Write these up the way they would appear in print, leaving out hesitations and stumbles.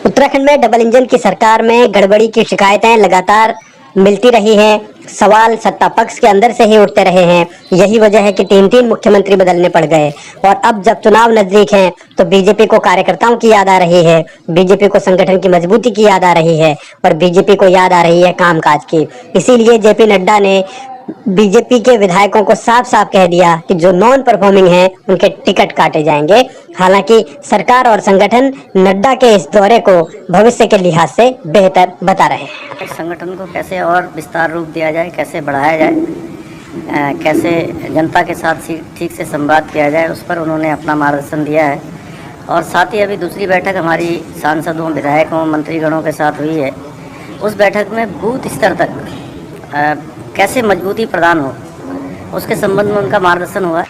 उत्तराखंड में double engine की सरकार में गड़बड़ी की शिकायतें लगातार मिलती रही हैं। सवाल सत्ता पक्ष के अंदर से ही उठते रहे हैं। यही वजह है कि तीन तीन मुख्यमंत्री बदलने पड़ गए और अब जब चुनाव नजदीक हैं तो बीजेपी को कार्यकर्ताओं की याद आ रही है, बीजेपी को संगठन की मजबूती की याद आ रही है और बीजेपी को याद आ रही है कामकाज की। इसीलिए जेपी नड्डा ने बीजेपी के विधायकों को साफ साफ कह दिया कि जो नॉन परफॉर्मिंग हैं उनके टिकट काटे जाएंगे। हालांकि सरकार और संगठन नड्डा के इस दौरे को भविष्य के लिहाज से बेहतर बता रहे हैं। संगठन को कैसे और विस्तार रूप दिया जाए, कैसे बढ़ाया जाए, कैसे जनता के साथ ठीक से संवाद किया जाए, उस पर उन्होंने अपना मार्गदर्शन दिया है। और साथ ही अभी दूसरी बैठक हमारी सांसदों, विधायकों, मंत्रीगणों के साथ हुई है। उस बैठक में बूथ स्तर तक कैसे मजबूती प्रदान हो, उसके संबंध में उनका मार्गदर्शन हुआ।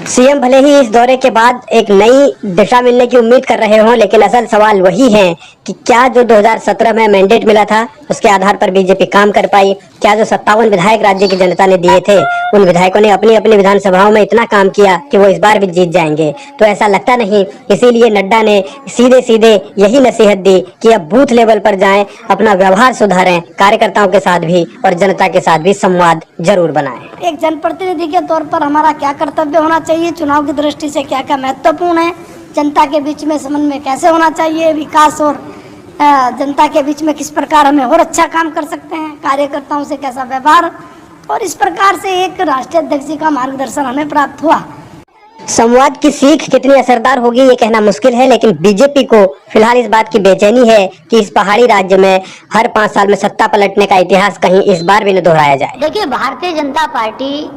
सीएम भले ही इस दौरे के बाद एक नई दिशा मिलने की उम्मीद कर रहे हों, लेकिन असल सवाल वही है कि क्या जो 2017 में मैंडेट मिला था उसके आधार पर बीजेपी काम कर पाई? क्या जो 57 विधायक राज्य की जनता ने दिए थे उन विधायकों ने अपनी अपनी विधानसभाओं में इतना काम किया कि वो इस बार भी जीत जाएंगे? तो ऐसा लगता नहीं। इसीलिए नड्डा ने सीधे सीधे यही नसीहत दी कि अब बूथ लेवल पर जाएं, अपना व्यवहार सुधारें, कार्यकर्ताओं के साथ भी और जनता के साथ भी संवाद जरूर बनाएं। एक जनप्रतिनिधि के तौर पर हमारा क्या कर्तव्य होना चाहिए, चुनाव की दृष्टि से क्या क्या महत्वपूर्ण है, जनता के बीच में समन्वय कैसे होना चाहिए, विकास और जनता के बीच में किस प्रकार हमें और अच्छा काम कर सकते हैं, कार्यकर्ताओं से कैसा व्यवहार, और इस प्रकार से एक राष्ट्रीय अध्यक्ष जी का मार्गदर्शन हमें प्राप्त हुआ। संवाद की सीख कितनी असरदार होगी ये कहना मुश्किल है, लेकिन बीजेपी को फिलहाल इस बात की बेचैनी है कि इस पहाड़ी राज्य में हर 5 साल में सत्ता पलटने का इतिहास कहीं इस बार भी न दोहराया जाए। देखिए, भारतीय जनता पार्टी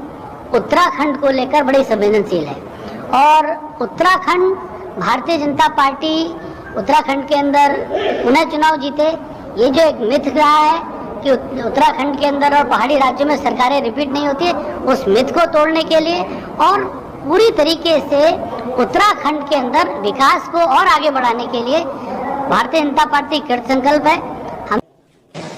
उत्तराखंड को लेकर बड़ी संवेदनशील है और उत्तराखंड भारतीय जनता पार्टी उत्तराखंड के अंदर पुनः चुनाव जीते, ये जो एक मिथ रहा है कि उत्तराखंड के अंदर और पहाड़ी राज्यों में सरकारें रिपीट नहीं होती है, उस मिथ को तोड़ने के लिए और पूरी तरीके से उत्तराखंड के अंदर विकास को और आगे बढ़ाने के लिए भारतीय जनता पार्टी कृत संकल्प है।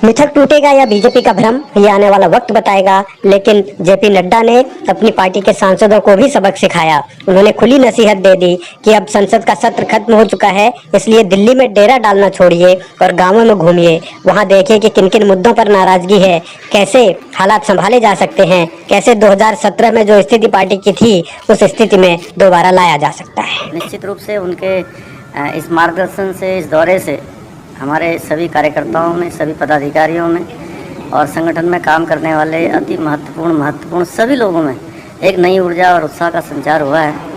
मिथक टूटेगा या बीजेपी का भ्रम, ये आने वाला वक्त बताएगा। लेकिन जेपी नड्डा ने अपनी पार्टी के सांसदों को भी सबक सिखाया। उन्होंने खुली नसीहत दे दी कि अब संसद का सत्र खत्म हो चुका है, इसलिए दिल्ली में डेरा डालना छोड़िए और गांवों में घूमिए, वहां देखिए कि किन किन मुद्दों पर नाराजगी है, कैसे हालात संभाले जा सकते हैं, कैसे 2017 में जो स्थिति पार्टी की थी उस स्थिति में दोबारा लाया जा सकता है। निश्चित रूप से उनके इस मार्गदर्शन से, इस दौरे से हमारे सभी कार्यकर्ताओं में, सभी पदाधिकारियों में और संगठन में काम करने वाले अति महत्वपूर्ण सभी लोगों में एक नई ऊर्जा और उत्साह का संचार हुआ है।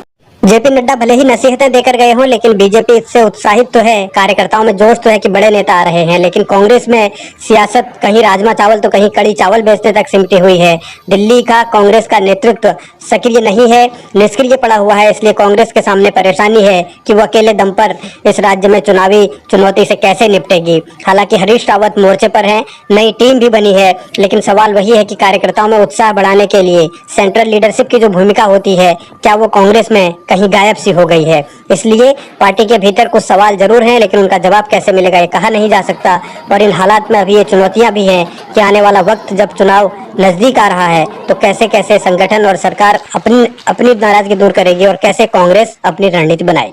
जेपी नड्डा भले ही नसीहतें देकर गए हों, लेकिन बीजेपी इससे उत्साहित तो है, कार्यकर्ताओं में जोश तो है कि बड़े नेता आ रहे हैं। लेकिन कांग्रेस में सियासत कहीं राजमा चावल तो कहीं कड़ी चावल बेचने तक सिमटी हुई है। दिल्ली का कांग्रेस का नेतृत्व सक्रिय नहीं है, निष्क्रिय पड़ा हुआ है। इसलिए कांग्रेस के सामने परेशानी है कि वो अकेले दम पर इस राज्य में चुनावी चुनौती से कैसे निपटेगी। हालांकि हरीश रावत मोर्चे पर हैं, नई टीम भी बनी है, लेकिन सवाल वही है कि कार्यकर्ताओं में उत्साह बढ़ाने के लिए सेंट्रल लीडरशिप की जो भूमिका होती है, क्या वो कांग्रेस में कहीं गायब सी हो गई है? इसलिए पार्टी के भीतर कुछ सवाल जरूर हैं, लेकिन उनका जवाब कैसे मिलेगा ये कहा नहीं जा सकता। और इन हालात में अभी ये चुनौतियां भी हैं कि आने वाला वक्त जब चुनाव नजदीक आ रहा है तो कैसे कैसे संगठन और सरकार अपनी नाराजगी दूर करेगी और कैसे कांग्रेस अपनी रणनीति बनाएगी।